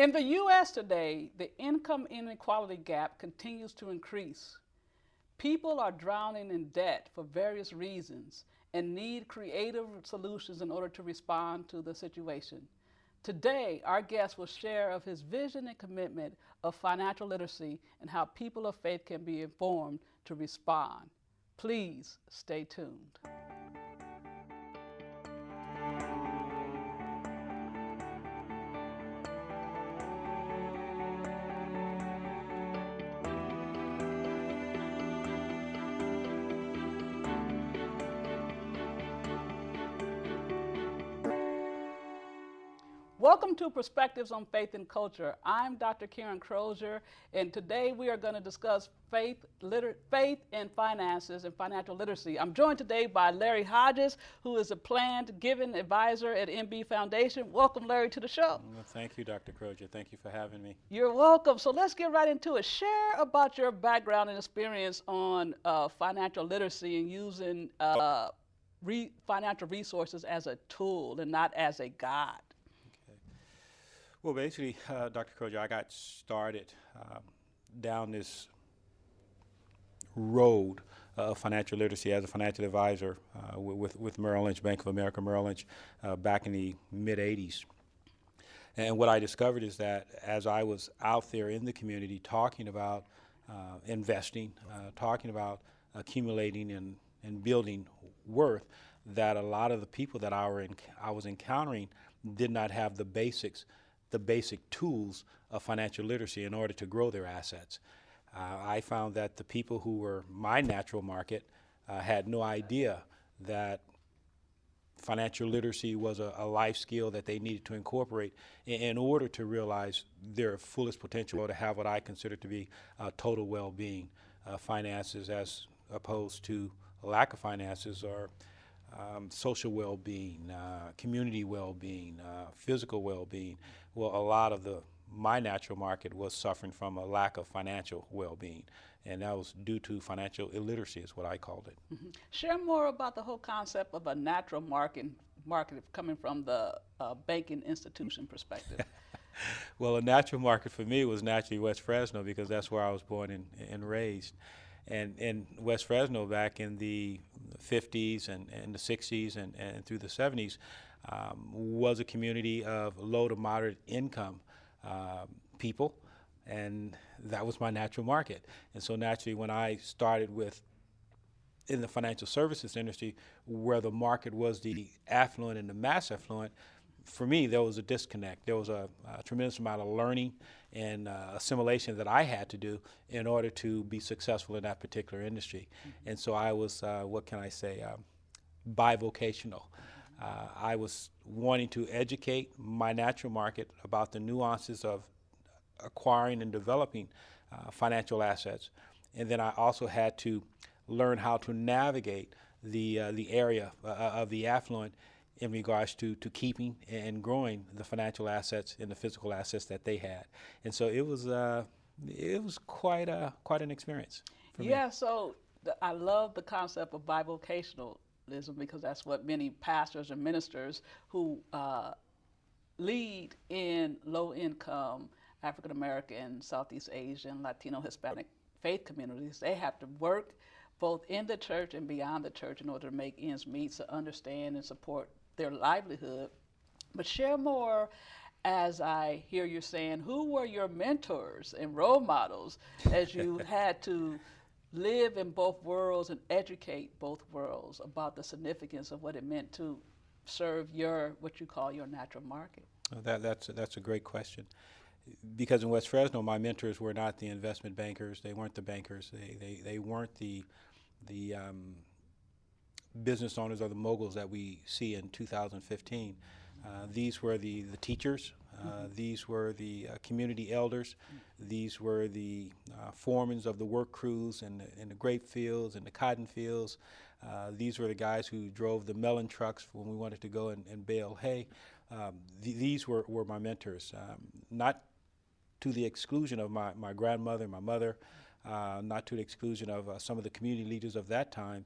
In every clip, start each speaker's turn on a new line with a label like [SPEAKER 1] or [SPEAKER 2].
[SPEAKER 1] In the U.S. today, the income inequality gap continues to increase. People are drowning in debt for various reasons and need creative solutions in order to respond to the situation. Today, our guest will share of his vision and commitment of financial literacy and how people of faith can be informed to respond. Please stay tuned. Welcome to Perspectives on Faith and Culture. I'm Dr. Karen Crozier, and today we are going to discuss faith and finances and financial literacy. I'm joined today by Larry Hodges, who is a planned giving advisor at MB Foundation. Welcome, Larry, to the show.
[SPEAKER 2] Well, thank you, Dr. Crozier. Thank you for having me.
[SPEAKER 1] You're welcome. So let's get right into it. Share about your background and experience on financial literacy and using financial resources as a tool and not as a god.
[SPEAKER 2] Well, basically, Dr. Crozier, I got started down this road of financial literacy as a financial advisor with Merrill Lynch, Bank of America Merrill Lynch, back in the mid-'80s. And what I discovered is that as I was out there in the community talking about investing, talking about accumulating and building worth, that a lot of the people that I was encountering did not have the basic tools of financial literacy in order to grow their assets. I found that the people who were my natural market had no idea that financial literacy was a life skill that they needed to incorporate in order to realize their fullest potential, to have what I consider to be total well-being. Finances, as opposed to a lack of finances, or social well-being, community well-being, physical well-being. Well, a lot of my natural market was suffering from a lack of financial well-being, and that was due to financial illiteracy, is what I called it.
[SPEAKER 1] Mm-hmm. Share more about the whole concept of a natural market coming from the banking institution perspective.
[SPEAKER 2] Well, a natural market for me was naturally West Fresno, because that's where I was born and raised. And in West Fresno, back in the 50s and the 60s and through the 70s, was a community of low to moderate income people, and that was my natural market. And so naturally, when I started in the financial services industry, where the market was the affluent and the mass affluent, for me, there was a disconnect. There was a tremendous amount of learning and assimilation that I had to do in order to be successful in that particular industry. Mm-hmm. And so I was, bivocational. I was wanting to educate my natural market about the nuances of acquiring and developing financial assets. And then I also had to learn how to navigate the area of the affluent in regards to keeping and growing the financial assets and the physical assets that they had. And so it was quite an experience for me.
[SPEAKER 1] Yeah, so I love the concept of bivocationalism, because that's what many pastors and ministers who lead in low-income African-American, Southeast Asian, Latino, Hispanic faith communities, they have to work both in the church and beyond the church in order to make ends meet, to understand and support their livelihood. But share more, as I hear you saying, who were your mentors and role models as you had to live in both worlds and educate both worlds about the significance of what it meant to serve what you call your natural market?
[SPEAKER 2] That's a great question. Because in West Fresno, my mentors were not the investment bankers. They weren't the bankers. They weren't the business owners or the moguls that we see in 2015. These were the teachers. These were the community elders. These were the foremans of the work crews in the grape fields and the cotton fields. These were the guys who drove the melon trucks when we wanted to go and bale hay. These were my mentors, not to the exclusion of my grandmother, my mother, not to the exclusion of some of the community leaders of that time,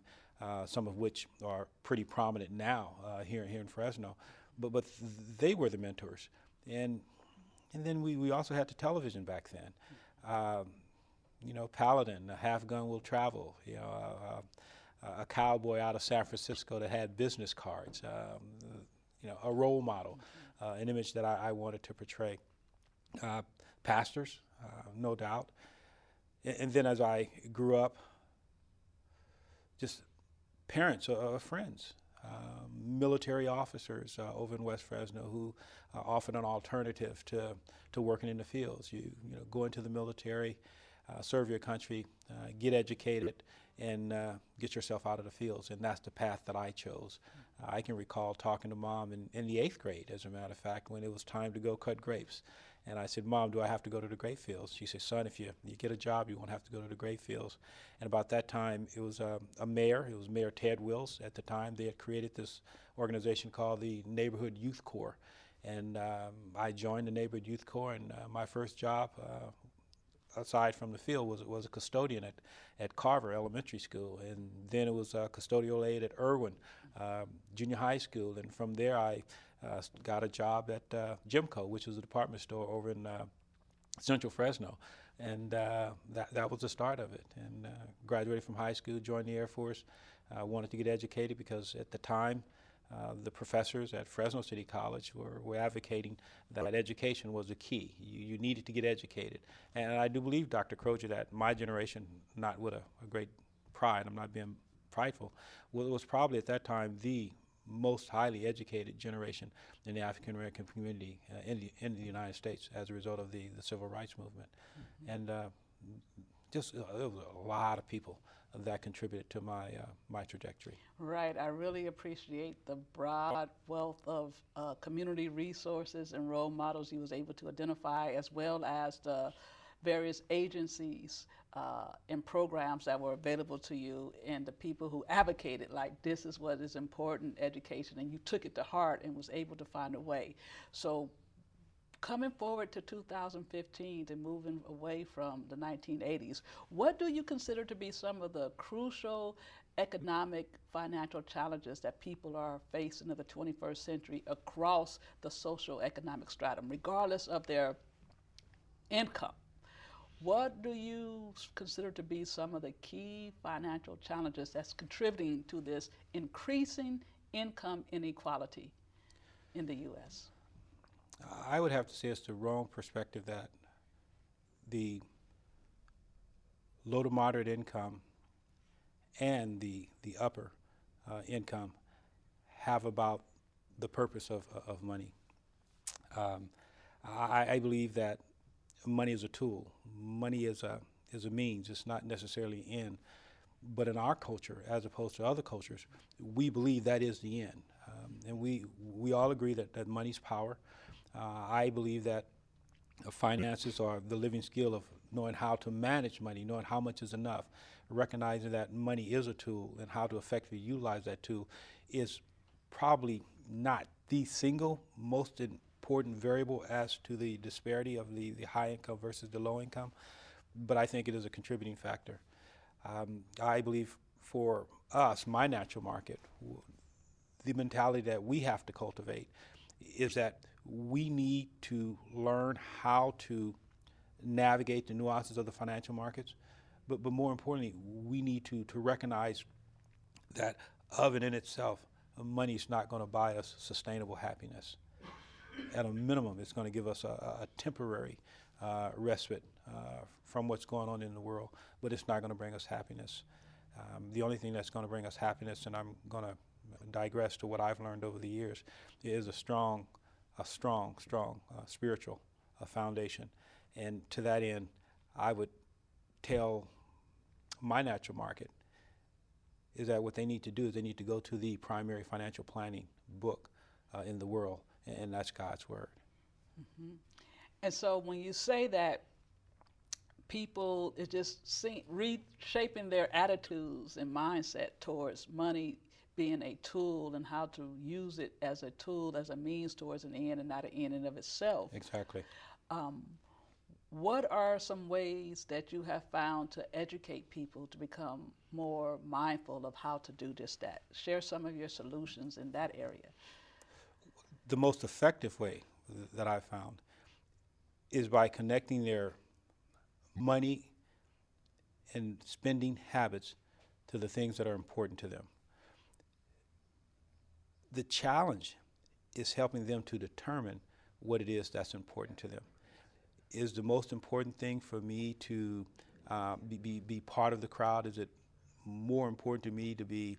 [SPEAKER 2] some of which are pretty prominent now here in Fresno. But they were the mentors. And And then we also had the television back then. Paladin, a half gun will travel, a cowboy out of San Francisco that had business cards, a role model, an image that I wanted to portray. Pastors, no doubt. And then as I grew up, just parents of friends, military officers over in West Fresno who offered an alternative to working in the fields. You go into the military, serve your country, get educated, and get yourself out of the fields. And that's the path that I chose. I can recall talking to Mom in the 8th grade, as a matter of fact, when it was time to go cut grapes. And I said, Mom, do I have to go to the grape fields? She said, son, if you get a job, you won't have to go to the grape fields. And about that time, it was a mayor. It was Mayor Ted Wills at the time. They had created this organization called the Neighborhood Youth Corps. And I joined the Neighborhood Youth Corps, and my first job, aside from the field, was a custodian at Carver Elementary School. And then it was a custodial aide at Irwin Junior High School. And from there, I got a job at Jimco, which was a department store over in Central Fresno, and that was the start of it. And graduated from high school, joined the Air Force. Wanted to get educated because at the time, the professors at Fresno City College were advocating that education was the key. You needed to get educated. And I do believe, Dr. Crozier, that my generation, not with a great pride, I'm not being prideful, was probably at that time the most highly educated generation in the African American community in the United States as a result of the civil rights movement. Mm-hmm. And there was a lot of people that contributed to my trajectory.
[SPEAKER 1] Right. I really appreciate the broad wealth of community resources and role models you was able to identify, as well as the various agencies and programs that were available to you, and the people who advocated, like, this is what is important, education, and you took it to heart and was able to find a way. So coming forward to 2015 and moving away from the 1980s, what do you consider to be some of the crucial economic, financial challenges that people are facing in the 21st century across the social economic stratum, regardless of their income? What do you consider to be some of the key financial challenges that's contributing to this increasing income inequality in the U.S.?
[SPEAKER 2] I would have to say it's the wrong perspective that the low to moderate income and the upper income have about the purpose of money. I believe that money is a tool. Money is a means. It's not necessarily an end. But in our culture, as opposed to other cultures, we believe that is the end. And we all agree that money's power. I believe that finances are the living skill of knowing how to manage money, knowing how much is enough, recognizing that money is a tool, and how to effectively utilize that tool is probably not the single most important variable as to the disparity of the high income versus the low income, but I think it is a contributing factor. I believe for us, my natural market, the mentality that we have to cultivate is that we need to learn how to navigate the nuances of the financial markets, but more importantly, we need to recognize that of and in itself, money is not going to buy us sustainable happiness. At a minimum, it's going to give us a temporary respite from what's going on in the world, but it's not going to bring us happiness. The only thing that's going to bring us happiness, and I'm going to digress to what I've learned over the years, is a strong spiritual foundation. And to that end, I would tell my natural market is that what they need to do is they need to go to the primary financial planning book in the world, and that's God's Word.
[SPEAKER 1] Mm-hmm. And so when you say that people is just reshaping their attitudes and mindset towards money being a tool, and how to use it as a tool, as a means towards an end and not an end in of itself.
[SPEAKER 2] Exactly.
[SPEAKER 1] What are some ways that you have found to educate people to become more mindful of how to do just that? Share some of your solutions in that area.
[SPEAKER 2] The most effective way that I've found is by connecting their money and spending habits to the things that are important to them. The challenge is helping them to determine what it is that's important to them. Is the most important thing for me to be part of the crowd? Is it more important to me to be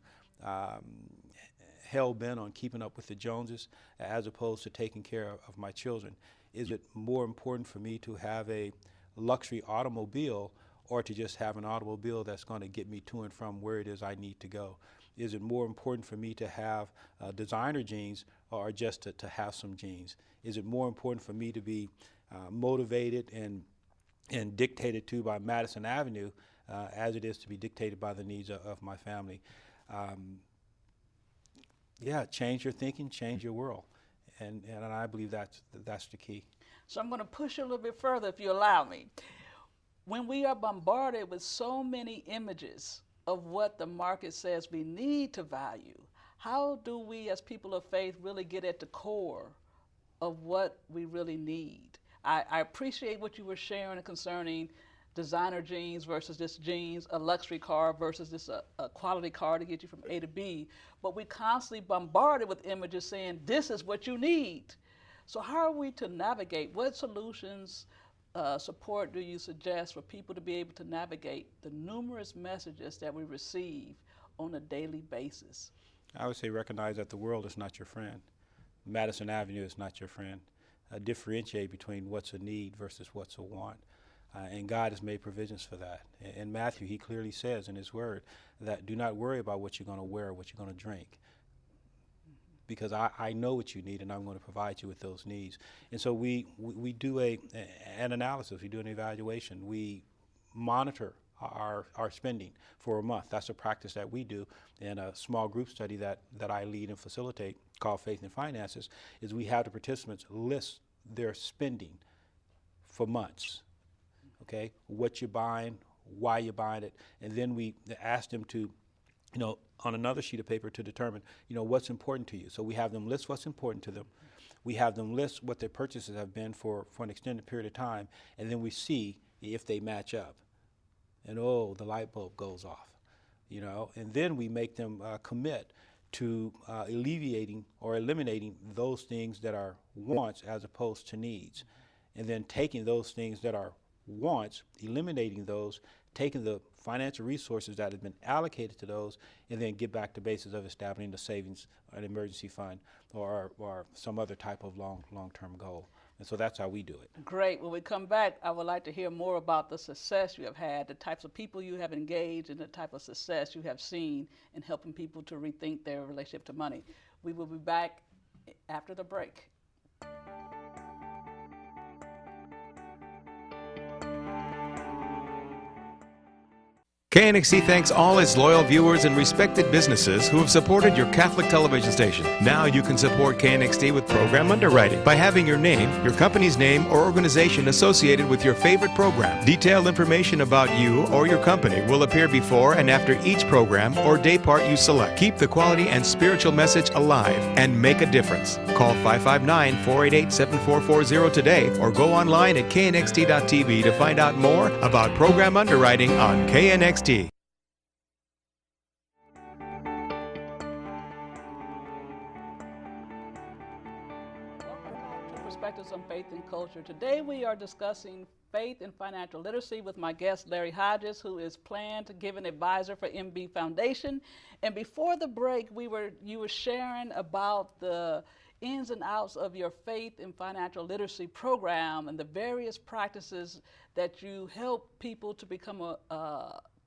[SPEAKER 2] hell-bent on keeping up with the Joneses as opposed to taking care of my children? Is it more important for me to have a luxury automobile or to just have an automobile that's going to get me to and from where it is I need to go? Is it more important for me to have designer jeans or just to have some jeans? Is it more important for me to be motivated and dictated to by Madison Avenue as it is to be dictated by the needs of my family? Yeah, change your thinking, change your world. And I believe that's the key.
[SPEAKER 1] So I'm going to push you a little bit further if you allow me. When we are bombarded with so many images of what the market says we need to value, how do we as people of faith really get at the core of what we really need? I appreciate what you were sharing concerning designer jeans versus this jeans, a luxury car versus this a quality car to get you from A to B, but we constantly bombarded with images saying this is what you need. So how are we to navigate? What solutions, support do you suggest for people to be able to navigate the numerous messages that we receive on a daily basis?
[SPEAKER 2] I would say recognize that the world is not your friend. Madison Avenue is not your friend. Differentiate between what's a need versus what's a want. And God has made provisions for that. In Matthew, he clearly says in his word that do not worry about what you're going to wear or what you're going to drink, because I know what you need and I'm going to provide you with those needs. And so we do an analysis, we do an evaluation, we monitor our spending for a month. That's a practice that we do in a small group study that I lead and facilitate called Faith and Finances, is we have the participants list their spending for months. Okay, what you're buying, why you're buying it, and then we ask them to, on another sheet of paper to determine, what's important to you. So we have them list what's important to them. We have them list what their purchases have been for an extended period of time, and then we see if they match up. And the light bulb goes off, and then we make them commit to alleviating or eliminating those things that are wants as opposed to needs, and then taking those things that are wants, eliminating those, taking the financial resources that have been allocated to those, and then get back to basis of establishing a savings, an emergency fund, or some other type of long-term goal. And so that's how we do it.
[SPEAKER 1] Great. When we come back, I would like to hear more about the success you have had, the types of people you have engaged, and the type of success you have seen in helping people to rethink their relationship to money. We will be back after the break.
[SPEAKER 3] KNXT thanks all its loyal viewers and respected businesses who have supported your Catholic television station. Now you can support KNXT with program underwriting by having your name, your company's name, or organization associated with your favorite program. Detailed information about you or your company will appear before and after each program or day part you select. Keep the quality and spiritual message alive and make a difference. Call 559-488-7440 today or go online at knxt.tv to find out more about program underwriting on KNXT.
[SPEAKER 1] Perspectives on Faith and Culture. Today we are discussing faith and financial literacy with my guest Larry Hodges, who is planned giving advisor for MB Foundation. And before the break, you were sharing about the ins and outs of your faith and financial literacy program and the various practices that you help people to become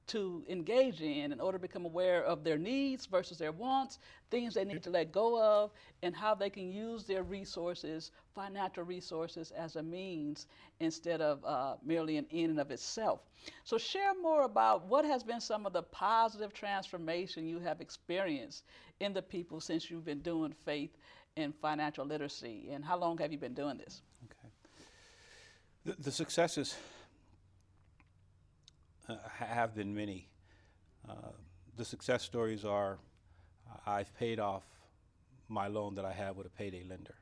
[SPEAKER 1] to engage in order to become aware of their needs versus their wants, things they need to let go of, and how they can use their resources, financial resources, as a means instead of merely an in and of itself. So share more about what has been some of the positive transformation you have experienced in the people since you've been doing faith and financial literacy, and how long have you been doing this?
[SPEAKER 2] Okay. The successes have been many. The success stories are I've paid off my loan that I had with a payday lender.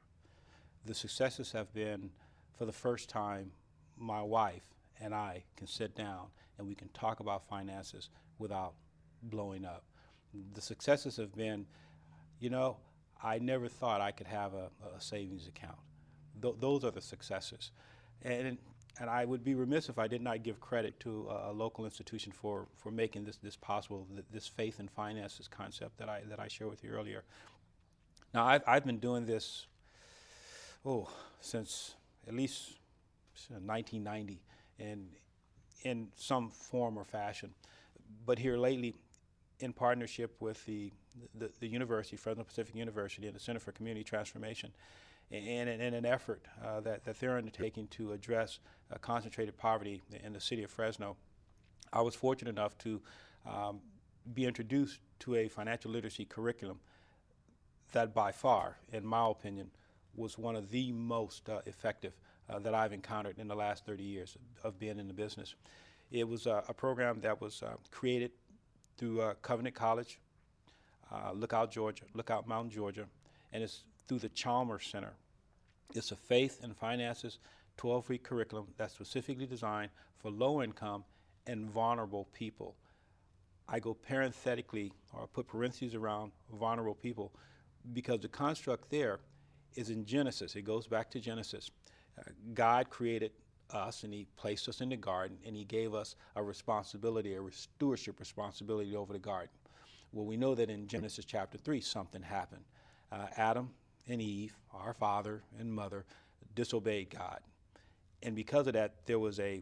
[SPEAKER 2] The successes have been for the first time, my wife and I can sit down and we can talk about finances without blowing up. The successes have been, I never thought I could have a savings account. Those are the successes. And I would be remiss if I did not give credit to a local institution for making this possible, this faith and finances concept that I shared with you earlier. Now, I've been doing this, since at least 1990 in some form or fashion. But here lately, in partnership with the university, Fresno Pacific University, and the Center for Community Transformation, in an effort that they're undertaking to address concentrated poverty in the city of Fresno, I was fortunate enough to be introduced to a financial literacy curriculum that by far, in my opinion, was one of the most effective that I've encountered in the last 30 years of being in the business. It was a program that was created through Covenant College, Lookout Mountain, Georgia, and it's through the Chalmers Center. It's a faith and finances 12-week curriculum that's specifically designed for low-income and vulnerable people. I go parenthetically, or put parentheses around vulnerable people, because the construct there is in Genesis. It goes back to Genesis. God created us, and he placed us in the garden, and he gave us a responsibility, a stewardship responsibility over the garden. Well, we know that in Genesis chapter 3, something happened. Adam and Eve, our father and mother, disobeyed God. And because of that, there was a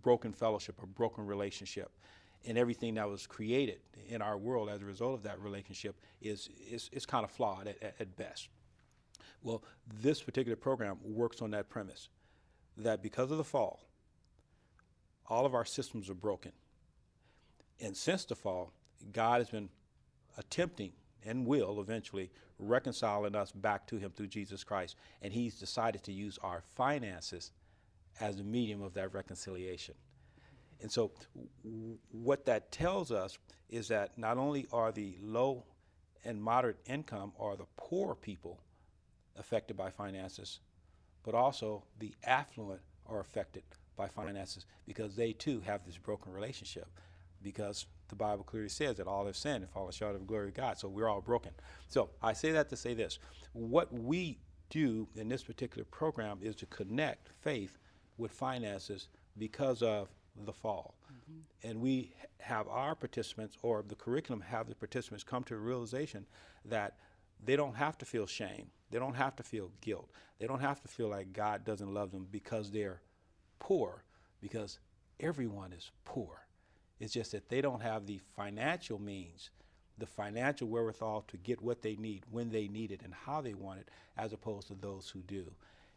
[SPEAKER 2] broken fellowship, a broken relationship. And everything that was created in our world as a result of that relationship is kind of flawed at best. Well, this particular program works on that premise, that because of the fall, all of our systems are broken. And since the fall, God has been attempting and will eventually reconciling us back to him through Jesus Christ. And he's decided to use our finances as a medium of that reconciliation. And so what that tells us is that not only are the low and moderate income or the poor people affected by finances, but also the affluent are affected by finances, because they too have this broken relationship, because the Bible clearly says that all have sinned and fallen short of the glory of God. So we're all broken. So I say that to say this. What we do in this particular program is to connect faith with finances because of the fall. Mm-hmm. And we have our participants, or the curriculum have the participants come to a realization that they don't have to feel shame. They don't have to feel guilt. They don't have to feel like God doesn't love them because they're poor, because everyone is poor. It's just that they don't have the financial means, the financial wherewithal to get what they need, when they need it, and how they want it, as opposed to those who do.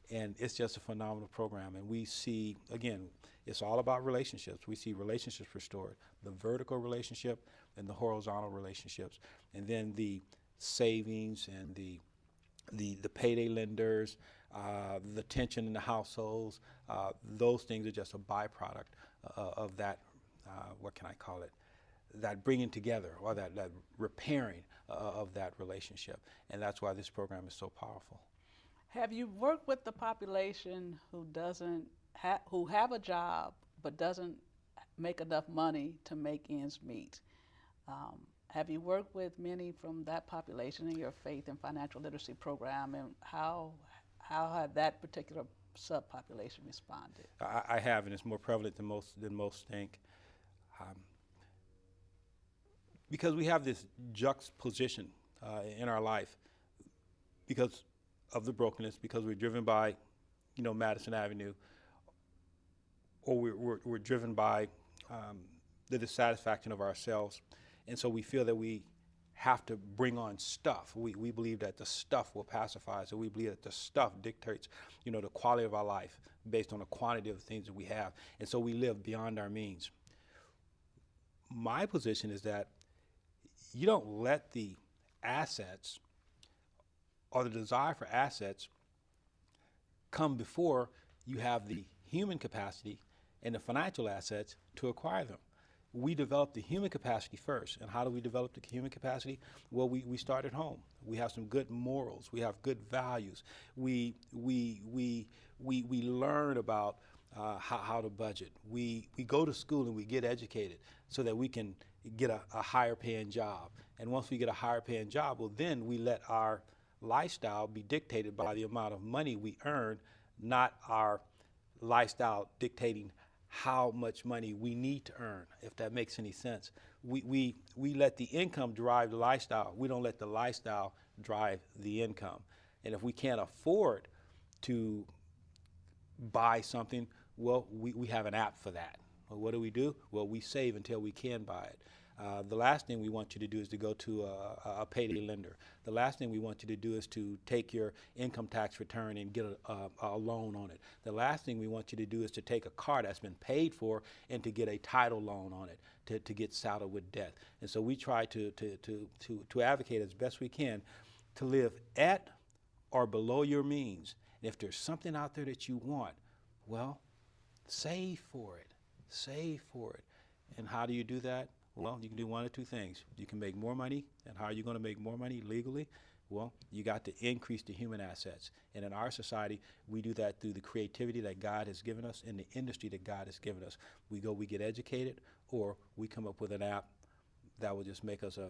[SPEAKER 2] And it's just a phenomenal program. And we see, again, it's all about relationships. We see relationships restored, the vertical relationship and the horizontal relationships. And then the savings and the payday lenders, the tension in the households, those things are just a byproduct of that, what can I call it, that bringing together, or that repairing of that relationship. And that's why this program is so powerful.
[SPEAKER 1] Have you worked with the population who have a job but doesn't make enough money to make ends meet? Have you worked with many from that population in your faith and financial literacy program, and how have that particular subpopulation responded?
[SPEAKER 2] I have, and it's more prevalent than most think. Because we have this juxtaposition in our life, because of the brokenness, because we're driven by, Madison Avenue, or we're driven by the dissatisfaction of ourselves, and so we feel that we have to bring on stuff. We believe that the stuff will pacify us, and we believe that the stuff dictates, the quality of our life based on the quantity of things that we have, and so we live beyond our means. My position is that you don't let the assets or the desire for assets come before you have the human capacity and the financial assets to acquire them. we develop the human capacity first. And how do we develop the human capacity? Well, we start at home. We have some good morals. We have good values. We learn about how to budget. We go to school and we get educated so that we can get a higher paying job. And once we get a higher paying job, well, then we let our lifestyle be dictated by the amount of money we earn, not our lifestyle dictating how much money we need to earn, if that makes any sense. We let the income drive the lifestyle. We don't let the lifestyle drive the income. And if we can't afford to buy something, well, we have an app for that. Well, what do? Well, we save until we can buy it. The last thing we want you to do is to go to a payday lender. The last thing we want you to do is to take your income tax return and get a loan on it. The last thing we want you to do is to take a car that's been paid for and to get a title loan on it, to get saddled with debt. And so we try to advocate as best we can to live at or below your means. And if there's something out there that you want, well, save for it. Save for it. And how do you do that? Well, you can do one of two things. You can make more money. And how are you going to make more money legally? Well, you got to increase the human assets. And in our society, we do that through the creativity that God has given us and the industry that God has given us. We get educated, or we come up with an app that will just make us a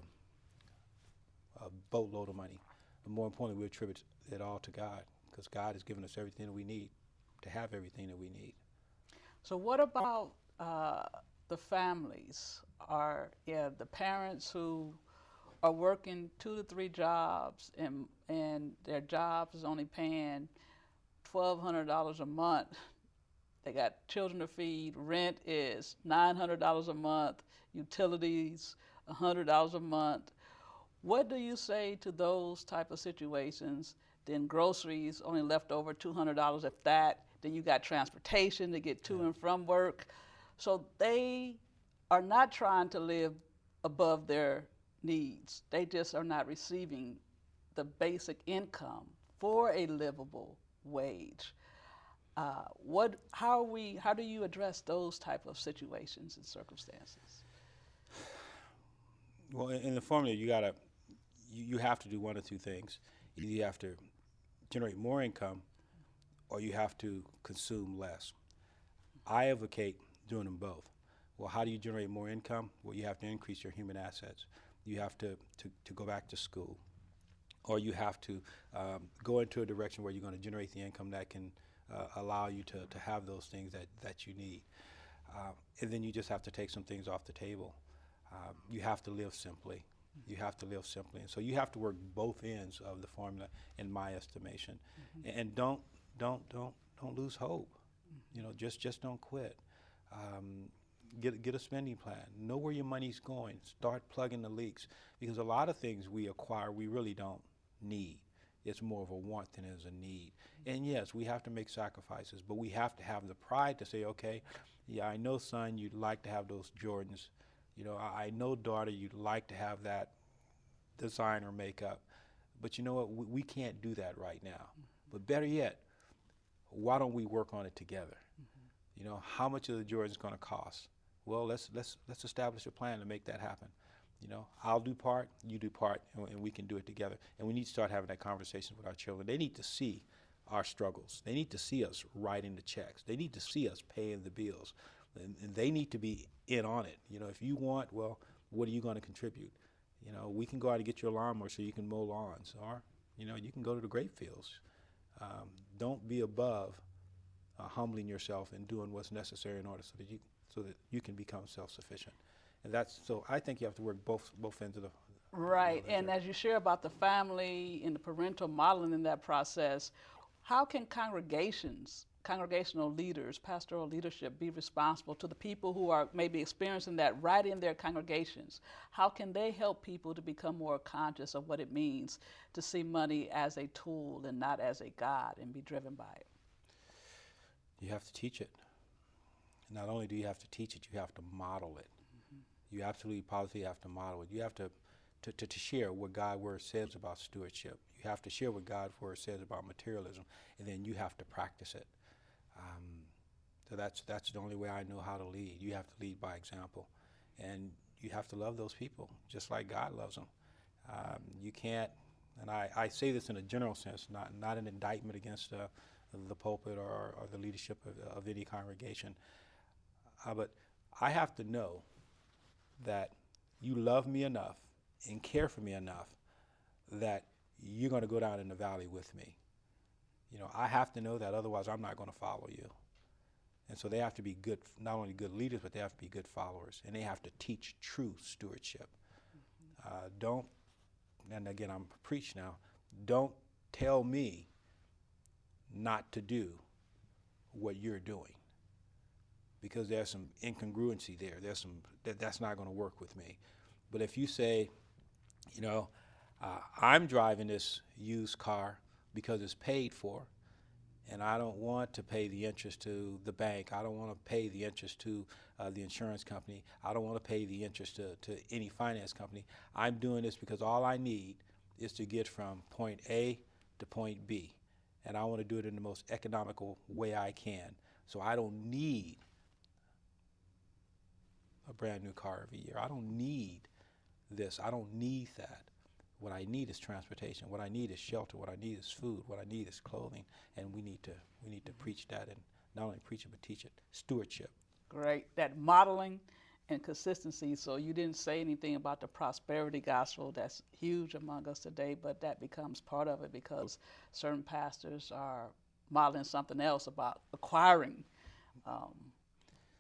[SPEAKER 2] boatload of money. But more importantly, we attribute it all to God, because God has given us everything that we need to have everything that we need.
[SPEAKER 1] So what about the families? The parents who are working 2 to 3 jobs and their job is only paying $1,200 a month. They got children to feed. Rent is $900 a month. Utilities, $100 a month. What do you say to those type of situations? Then groceries only left over $200, if that. Then you got transportation to get to and from work. So they are not trying to live above their needs. They just are not receiving the basic income for a livable wage. How do you address those type of situations and circumstances?
[SPEAKER 2] Well, in the formula, you have to do one of two things. Either you have to generate more income, or you have to consume less. I advocate doing them both. Well, how do you generate more income? Well, you have to increase your human assets. You have to go back to school, or you have to go into a direction where you're going to generate the income that can allow you to have those things that you need. And then you just have to take some things off the table. You have to live simply. You have to live simply. And so you have to work both ends of the formula, in my estimation. Mm-hmm. And don't lose hope. You know, just don't quit. Get a spending plan. Know where your money's going. Start plugging the leaks, because a lot of things we acquire we really don't need. It's more of a want than it is a need. And yes, we have to make sacrifices, but we have to have the pride to say, okay, yeah, I know, son, you'd like to have those Jordans. You know, I know, daughter, you'd like to have that designer makeup, but you know what? We can't do that right now. Mm-hmm. But better yet, why don't we work on it together? Mm-hmm. You know, how much of the Jordan is going to cost? Well, let's establish a plan to make that happen. You know, I'll do part, you do part, and we can do it together. And we need to start having that conversation with our children. They need to see our struggles. They need to see us writing the checks. They need to see us paying the bills. And they need to be in on it. You know, if you want, well, what are you going to contribute? You know, we can go out and get your lawnmower so you can mow lawns, or, you know, you can go to the grape fields. Don't be above humbling yourself and doing what's necessary in order so that you can become self-sufficient. And so I think you have to work both ends of the
[SPEAKER 1] right. And as you share about the family and the parental modeling in that process, how can congregational leaders, pastoral leadership, be responsible to the people who are maybe experiencing that right in their congregations? How can they help people to become more conscious of what it means to see money as a tool and not as a God, and be driven by it?
[SPEAKER 2] You have to teach it. Not only do you have to teach it, you have to model it. Mm-hmm. You absolutely positively have to model it. You have to share what God's word says about stewardship. You have to share what God's word says about materialism, and then you have to practice it. So that's the only way I know how to lead. You have to lead by example. and you have to love those people just like God loves them. You can't, and I say this in a general sense, not an indictment against the pulpit or the leadership of any congregation, but I have to know that you love me enough and care for me enough that you're going to go down in the valley with me. You know, I have to know that, otherwise I'm not going to follow you. And so they have to be good, not only good leaders, but they have to be good followers, and they have to teach true stewardship. Don't, and again, I'm preach now, don't tell me not to do what you're doing, because there's some incongruency there. There's some, that's not going to work with me. But if you say, you know, I'm driving this used car because it's paid for, and I don't want to pay the interest to the bank. I don't want to pay the interest to the insurance company. I don't want to pay the interest to any finance company. I'm doing this because all I need is to get from point A to point B, and I want to do it in the most economical way I can. So I don't need a brand new car every year. I don't need this. I don't need that. What I need is transportation. What I need is shelter. What I need is food. What I need is clothing. And we need to preach that, and not only preach it but teach it. Stewardship.
[SPEAKER 1] Great. That modeling and consistency. So you didn't say anything about the prosperity gospel. That's huge among us today, but that becomes part of it because certain pastors are modeling something else about acquiring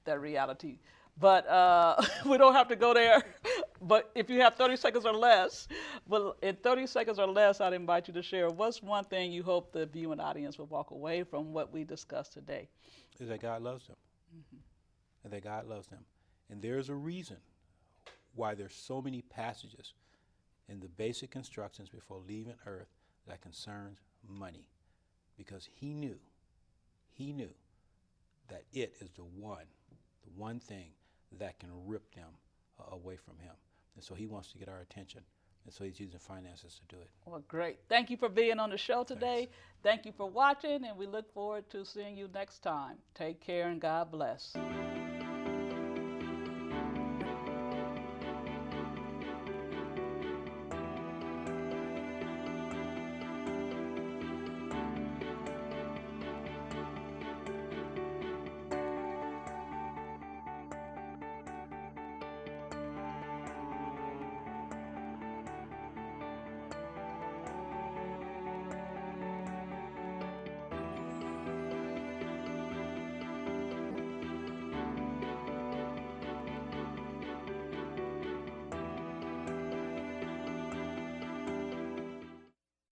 [SPEAKER 1] that reality. But we don't have to go there. But if you have 30 seconds or less, in 30 seconds or less, I'd invite you to share what's one thing you hope the viewing audience will walk away from what we discussed today.
[SPEAKER 2] Is that God loves them. And that God loves them. And there's a reason why there's so many passages in the basic instructions before leaving earth that concerns money. Because he knew that it is the one thing that can rip them away from him. And so he wants to get our attention. And so he's using finances to do it.
[SPEAKER 1] Well, great. Thank you for being on the show today. Thank you for watching, and we look forward to seeing you next time. Take care and God bless.